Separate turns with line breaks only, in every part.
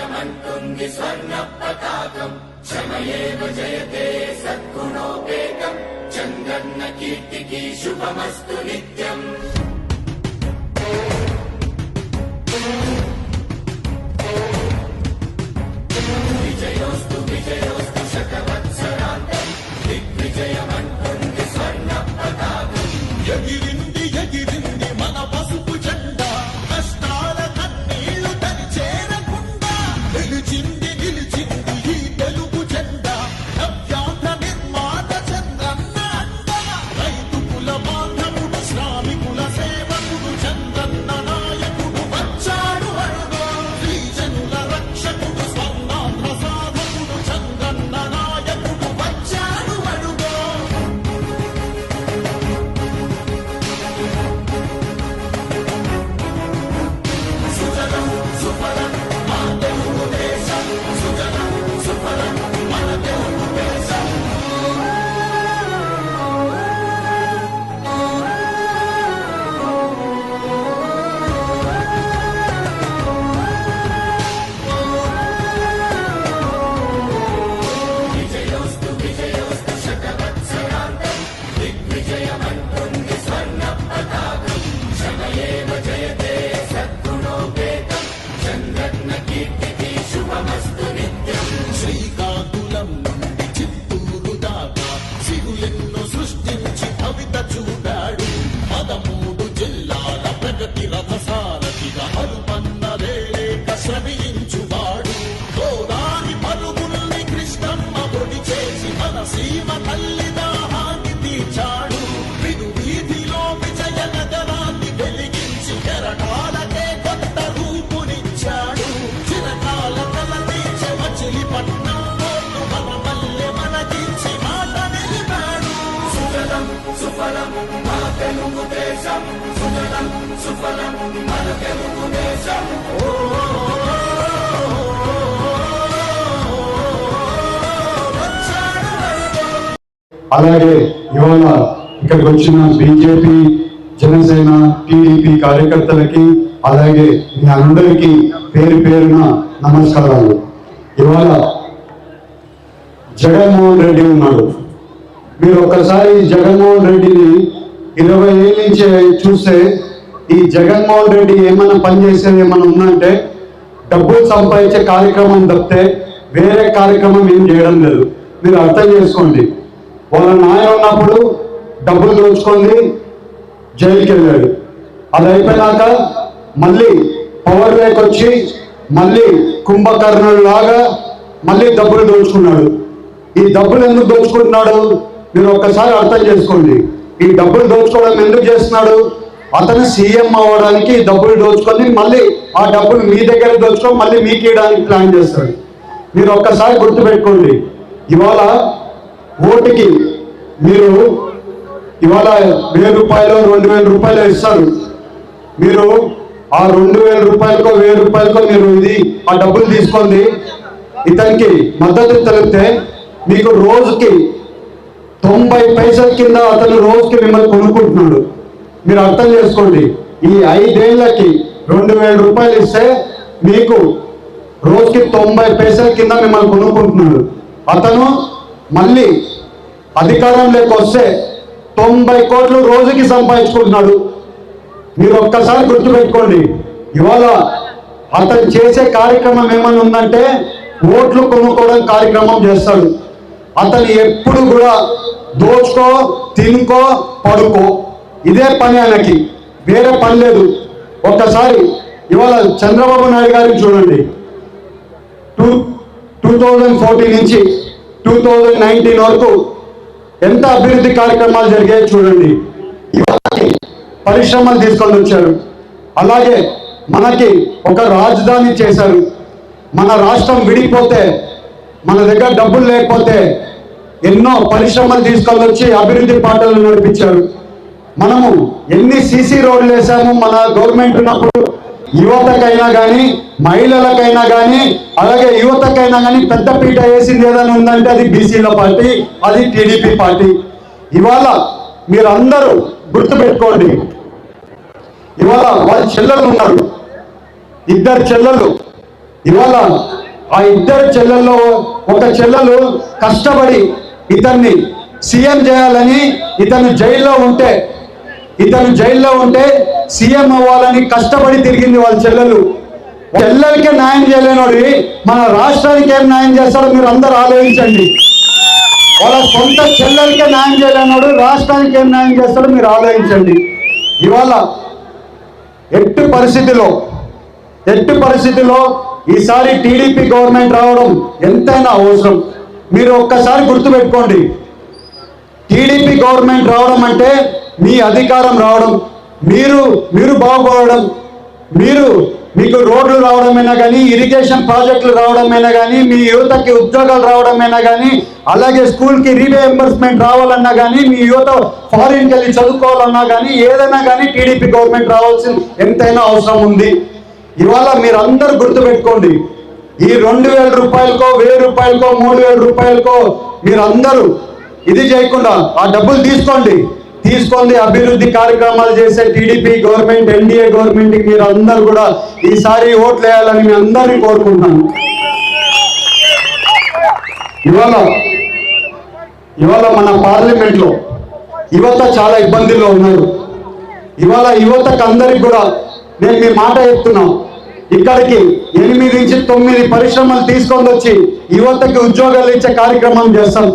దిగ్విజయమంటుంది స్వర్ణ పతాకం క్షమయేవ జయతే సద్గుణోపేతం చంద్రన్న కీర్తికి శుభమస్తు నిత్యం. విజయోస్తు విజయోస్తు శతవత్సరాంతం దిగ్విజయమంటుంది స్వర్ణ పతాకం.
ఎగిరింది ఎగిరింది మన పసుపు జెండా కష్టాల కన్నీళ్లు చేరకుండా నిలిచింది నిలిచింది ఈ తెలుగు జెండా నవ్యాంధ్ర నిర్మాత చంద్రన్న అండ రైతు కుల బాంధవుడు శ్రామికుల సేవకుడు చంద్రన్న నాయకుడు వచ్చాడు అడుగో శ్రీజనుల రక్షకుడు స్వర్ణాంధ్ర సాధకుడు చంద్రన్న నాయకుడు వచ్చాడు అడుగో. సుజలం సుఫలం మన తెలుగు దేశం సుజలం సుఫలం మన తెలుగు దేశం.
విజయోస్తు విజయోస్తు శతవత్సరాంతం దిగ్విజయమంటుంది స్వర్ణ పతాకం క్షమయేవ జయతే సద్గుణోపేతం చంద్రన్న కీర్తికి శుభమస్తు నిత్యం.
శ్రీకాకుళం నుండి చిత్తూరు దాకా సిరులెన్నో సృష్టించి కవిత చూపాడు 13 జిల్లాల ప్రగతి రథసారథిగా హరుపన్నలేక శ్రమించువాడు గోదారి పరుగుల్ని కృష్ణమ్మ పొడి చేసి మన సీమ తల్లి దాహాన్ని తీర్చాడు విను వీధిలో విజయ నగరాన్ని వెలిగించి కెరటాలకే కొత్త రూపునిచ్చాడు చిరకాల కల తీర్చే మచిలీపట్నం పోర్టు మన మల్లె మనకించి మాట నిలిపాడు.
సుజలం సుఫలం మన తెలుగు దేశం సుజలం సుఫలం మన తెలుగు దేశం.
అలాగే ఇవాళ ఇక్కడికి వచ్చిన బీజేపీ జనసేన టీడీపీ కార్యకర్తలకి అలాగే మీ అందరికీ పేరు పేరున నమస్కారాలు. ఇవాళ జగన్మోహన్ రెడ్డి ఉన్నాడు. మీరు ఒక్కసారి జగన్మోహన్ రెడ్డిని 20 ఏళ్ళ నుంచి చూస్తే ఈ జగన్మోహన్ రెడ్డి ఏమైనా పని చేసేది ఏమైనా ఉందంటే డబ్బులు సంపాదించే కార్యక్రమం తప్పితే వేరే కార్యక్రమం ఏం చేయడం లేదు. మీరు అర్థం చేసుకోండి. వాళ్ళ నాయన ఉన్నప్పుడు డబ్బులు దోచుకొని జైలుకి వెళ్ళాడు. అది అయిపోయినాక మళ్ళీ పవర్ లేక్ వచ్చి మళ్ళీ కుంభకర్ణుడు లాగా మళ్ళీ డబ్బులు దోచుకున్నాడు. ఈ డబ్బులు ఎందుకు దోచుకుంటున్నాడు మీరు ఒక్కసారి అర్థం చేసుకోండి. ఈ డబ్బులు దోచుకోవడం ఎందుకు చేస్తున్నాడు? అతను సీఎం అవ్వడానికి డబ్బులు దోచుకొని మళ్ళీ ఆ డబ్బులు మీ దగ్గర దోచుకొని మళ్ళీ మీకు ఇవ్వడానికి ప్లాన్ చేస్తాడు. మీరు ఒక్కసారి గుర్తుపెట్టుకోండి. ఇవాళ ఓటుకి మీరు ఇవాళ 1000 రూపాయలు 2000 రూపాయలు ఇస్తారు. మీరు ఆ 2000 రూపాయలకో 1000 రూపాయలకో మీరు ఆ డబ్బులు తీసుకోండి ఇతనికి మద్దతు తెలిపితే మీకు రోజుకి 90 పైసల కింద అతను రోజుకి మిమ్మల్ని కొనుక్కుంటున్నాడు. మీరు అర్థం చేసుకోండి. ఈ 5 ఏళ్ళకి 2000 రూపాయలు ఇస్తే మీకు రోజుకి 90 పైసల కింద మిమ్మల్ని కొనుక్కుంటున్నాడు. అతను మళ్ళీ అధికారంలోకి వస్తే 90 కోట్లు రోజుకి సంపాదించుకుంటున్నాడు. మీరు ఒక్కసారి గుర్తుపెట్టుకోండి. ఇవాళ అతను చేసే కార్యక్రమం ఏమైనా ఉందంటే ఓట్లు కొనుక్కోవడం కార్యక్రమం చేస్తాడు. అతను ఎప్పుడు కూడా దోచుకో తినుకో పడుకో ఇదే పని ఆయనకి, వేరే పని లేదు. ఒక్కసారి ఇవాళ చంద్రబాబు నాయుడు గారిని చూడండి. 2014 నుంచి 2019 వరకు ఎంత అభివృద్ధి కార్యక్రమాలు జరిగాయో చూడండి. ఇవాళ పరిశ్రమలు తీసుకొని వచ్చారు. అలాగే మనకి ఒక రాజధాని చేశారు. మన రాష్ట్రం విడిపోతే మన దగ్గర డబ్బులు లేకపోతే ఎన్నో పరిశ్రమలు తీసుకొని వచ్చి అభివృద్ధి పాటలు నడిపించారు. మనము ఎన్ని సీసీ రోడ్లు వేసాము మన గవర్నమెంట్ ఉన్నప్పుడు. యువతకైనా కానీ మహిళలకైనా కానీ అలాగే యువతకైనా కానీ పెద్దపీట వేసింది ఏదైనా ఉందంటే అది బీసీల పార్టీ, అది టీడీపీ పార్టీ. ఇవాళ మీరందరూ గుర్తుపెట్టుకోండి. ఇవాళ వాళ్ళ చెల్లెలు ఉన్నారు, 2 చెల్లెలు. ఇవాళ ఆ ఇద్దరు చెల్లెల్లో ఒక చెల్లెలు కష్టపడి ఇతన్ని సీఎం చేయాలని ఇతను జైల్లో ఉంటే సీఎం అవ్వాలని కష్టపడి తిరిగింది వాళ్ళ చెల్లెలు. చెల్లెలకే న్యాయం చేయలేనోడి మన రాష్ట్రానికి ఏం న్యాయం చేస్తాడో మీరు అందరూ ఆలోచించండి. వాళ్ళ సొంత చెల్లెలకే న్యాయం చేయలేనోడు రాష్ట్రానికి ఏం న్యాయం చేస్తాడో మీరు ఆలోచించండి. ఇవాళ ఎట్టి పరిస్థితిలో ఈసారి టీడీపీ గవర్నమెంట్ రావడం ఎంతైనా అవసరం. మీరు ఒక్కసారి గుర్తుపెట్టుకోండి, టీడీపీ గవర్నమెంట్ రావడం అంటే మీ అధికారం రావడం, మీరు బాగుపడడం, మీకు రోడ్లు రావడమైనా కానీ, ఇరిగేషన్ ప్రాజెక్టులు రావడమైనా కానీ, మీ యువతకి ఉద్యోగాలు రావడమైనా కానీ, అలాగే స్కూల్కి రీఎంబర్స్మెంట్ రావాలన్నా కానీ, మీ యువత ఫారిన్కి వెళ్ళి చదువుకోవాలన్నా కానీ, ఏదైనా కానీ టీడీపీ గవర్నమెంట్ రావాల్సిన ఎంతైనా అవసరం ఉంది. ఇవాళ మీరు అందరూ గుర్తుపెట్టుకోండి, ఈ 2000 రూపాయలకో 1000 రూపాయలకో 3000 రూపాయలకో మీరు అందరూ ఇది చేయకుండా ఆ డబ్బులు తీసుకొని అభివృద్ధి కార్యక్రమాలు చేసే టీడీపీ గవర్నమెంట్, ఎన్డీఏ గవర్నమెంట్కి మీరు అందరూ కూడా ఈసారి ఓట్లు వేయాలని మీ అందరినీ కోరుకుంటున్నాను. ఇవాళ మన పార్లమెంట్లో యువత చాలా ఇబ్బందుల్లో ఉన్నారు. ఇవాళ యువతకు అందరికి కూడా నేను మీ మాట చెప్తున్నా, ఇక్కడికి 8 నుంచి 9 పరిశ్రమలు తీసుకొని వచ్చి యువతకి ఉద్యోగాలు ఇచ్చే కార్యక్రమం చేస్తాం.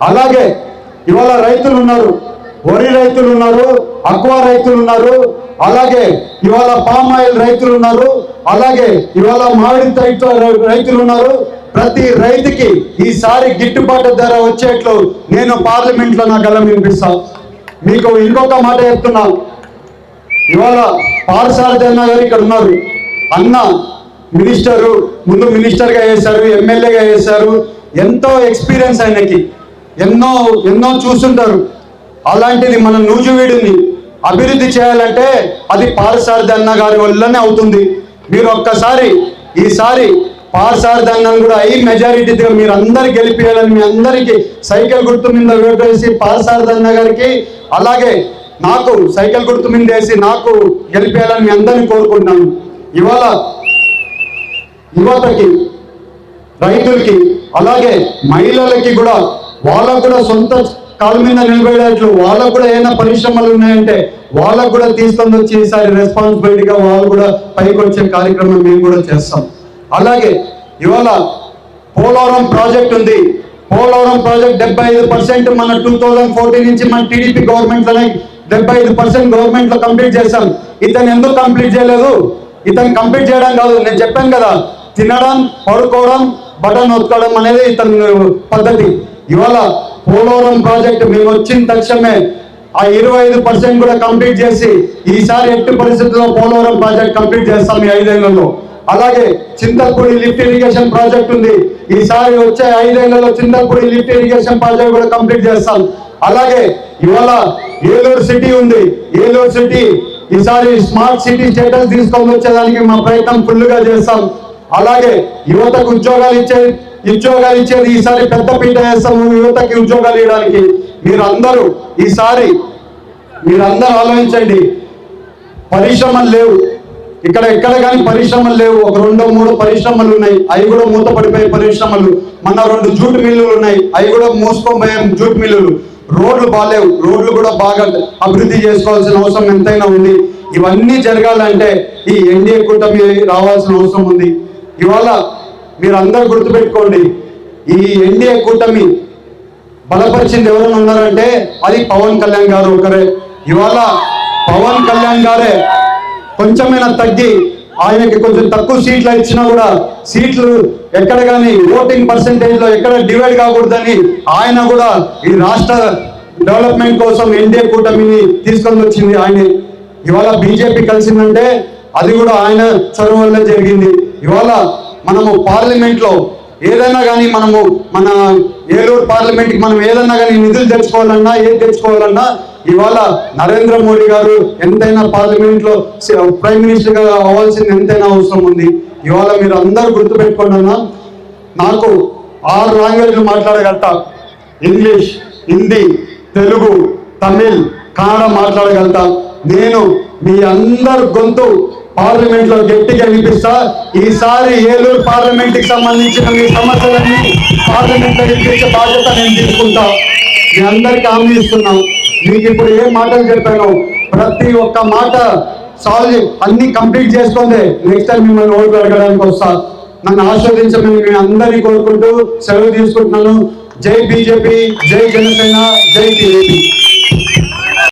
అలాగే ఇవాళ రైతులు ఉన్నారు, వరి రైతులు ఉన్నారు, అక్వా రైతులు ఉన్నారు, అలాగే ఇవాళ పామ్ ఆయిల్ రైతులు ఉన్నారు, అలాగే ఇవాళ మామిడి రైతులు ఉన్నారు. ప్రతి రైతుకి ఈసారి గిట్టుబాటు ధర వచ్చేట్లు నేను పార్లమెంట్లో నా గలం వినిపిస్తాను. మీకు ఇంకొక మాట చెప్తున్నా, ఇవాళ పార్సారథి అన్న గారు ఇక్కడ ఉన్నారు. అన్న ముందు మినిస్టర్గా చేశారు, ఎమ్మెల్యేగా చేశారు, ఎంతో ఎక్స్పీరియన్స్ ఆయనకి, ఎన్నో చూస్తుంటారు. అలాంటిది మన నూజివీడుని అభివృద్ధి చేయాలంటే అది పార్సారథి అన్న గారి వల్లనే అవుతుంది. మీరు ఒక్కసారి ఈసారి పార్సారథి అన్నను కూడా మెజారిటీగా మీరు అందరు గెలిపియాలని, మీ అందరికీ సైకిల్ గుర్తు మీద ఓటు వేసి పార్సారథి అన్న గారికి, అలాగే నాకు సైకిల్ గుర్తు మీద వేసి నాకు గెలిపేయాలని మీ అందరినీ కోరుకుంటున్నాను. ఇవాళ యువతకి, రైతులకి, అలాగే మహిళలకి కూడా వాళ్ళకు కూడా సొంత కాళ్ళ మీద నిలబడేట్లు వాళ్ళకు కూడా ఏమైనా పరిశ్రమలు ఉన్నాయంటే వాళ్ళకు కూడా తీసుకొని వచ్చి ఈసారి రెస్పాన్సిబిలిటీగా వాళ్ళు కూడా పైకి వచ్చే కార్యక్రమం మేము కూడా చేస్తాం. అలాగే ఇవాళ పోలవరం ప్రాజెక్ట్ ఉంది. పోలవరం ప్రాజెక్ట్ 75% మన 2014 నుంచి మన టీడీపీ గవర్నమెంట్లోనే 75% గవర్నమెంట్లో కంప్లీట్ చేశాం. ఇతను ఎందుకు కంప్లీట్ చేయలేదు? ఇతను కంప్లీట్ చేయడం కాదు, నేను చెప్పాను కదా, తినడం, పడుకోవడం, బటన్ నొక్కడం అనేది ఇతని పద్ధతి. ఇవాళ పోలవరం ప్రాజెక్ట్ మేము వచ్చిన తక్షణమే ఆ 25% కూడా కంప్లీట్ చేసి ఈసారి ఎట్టి పరిస్థితుల్లో పోలవరం ప్రాజెక్ట్ కంప్లీట్ చేస్తాం ఈ 5 ఏళ్లలో. అలాగే చింతల్పూడి లిఫ్ట్ ఇరిగేషన్ ప్రాజెక్ట్ ఉంది. ఈసారి వచ్చే 5 ఏళ్లలో చింతల్పూడి లిఫ్ట్ ఇరిగేషన్ ప్రాజెక్ట్ కూడా కంప్లీట్ చేస్తాం. అలాగే ఇవాళ ఏలూరు సిటీ ఉంది. ఏలూరు సిటీ ఈసారి స్మార్ట్ సిటీ స్టేటస్ తీసుకొని వచ్చేదానికి మా ప్రయత్నం ఫుల్గా చేస్తాం. అలాగే యువతకు ఉద్యోగాలు ఇచ్చేది ఈసారి పెద్ద పీట వేస్తాము యువతకి ఉద్యోగాలు ఇవ్వడానికి. మీరందరూ ఆలోచించండి. పరిశ్రమలు లేవు ఎక్కడ కానీ పరిశ్రమలు లేవు. ఒక 2-3 పరిశ్రమలు ఉన్నాయి, అవి కూడా మూతపడిపోయే పరిశ్రమలు. మన 2 జూట్ మిల్లులు ఉన్నాయి, అవి కూడా మూసుకొని జూట్ మిల్లులు. రోడ్లు బాగాలేవు, రోడ్లు కూడా బాగా అభివృద్ధి చేసుకోవాల్సిన అవసరం ఎంతైనా ఉంది. ఇవన్నీ జరగాలంటే ఈ ఎన్డీఏ కూటమి రావాల్సిన అవసరం ఉంది. ఇవాళ మీరు అందరూ గుర్తుపెట్టుకోండి, ఈ ఎన్డీఏ కూటమి బలపరిచింది ఎవరైనా ఉన్నారంటే అది పవన్ కళ్యాణ్ గారు ఒకరే. ఇవాళ పవన్ కళ్యాణ్ గారే కొంచెమైనా తగ్గి ఆయనకి కొంచెం తక్కువ సీట్లు ఇచ్చినా కూడా సీట్లు ఎక్కడ కానీ ఓటింగ్ పర్సెంటేజ్లో ఎక్కడ డివైడ్ కాకూడదని ఆయన కూడా ఈ రాష్ట్ర డెవలప్మెంట్ కోసం ఎన్డీఏ కూటమిని తీసుకొని వచ్చింది ఆయనే. ఇవాళ బీజేపీ కలిసిందంటే అది కూడా ఆయన చొరవ వల్ల జరిగింది. ఇవాళ మనము పార్లమెంట్లో ఏదైనా కానీ మన ఏలూరు పార్లమెంట్కి మనం ఏదైనా కానీ నిధులు తెచ్చుకోవాలన్నా ఇవాళ నరేంద్ర మోడీ గారు ఎంతైనా పార్లమెంట్లో ప్రైమ్ మినిస్టర్గా అవ్వాల్సింది ఎంతైనా అవసరం ఉంది. ఇవాళ మీరు అందరూ గుర్తుపెట్టుకోండి అన్న, నాకు 6 లాంగ్వేజ్లు మాట్లాడగలుగుతా. ఇంగ్లీష్, హిందీ, తెలుగు, తమిళ్, కన్నడ మాట్లాడగలుగుతా. నేను మీ అందరు గొంతు పార్లమెంట్ లో గట్టిగా వినిపిస్తా. ఈసారి ఏలూరు పార్లమెంట్ కి సంబంధించిన మీ సమస్యలన్నీ పార్లమెంట్ లో వినిపించే బాధ్యత నేను తీసుకుంటా. మీ అందరికి హామీ ఇస్తున్నాం. మీకు ఇప్పుడు ఏ మాటలు చెప్పాను ప్రతి ఒక్క మాట సాల్వ్ అన్ని కంప్లీట్ చేసుకుందే నెక్స్ట్ టైం మిమ్మల్ని ఓట్లు అడగడానికి వస్తా. నన్ను ఆస్వాదించమని మేము అందరినీ కోరుకుంటూ సెలవు తీసుకుంటున్నాను. జై బీజేపీ, జై జనసేన, జై టీడీపీ.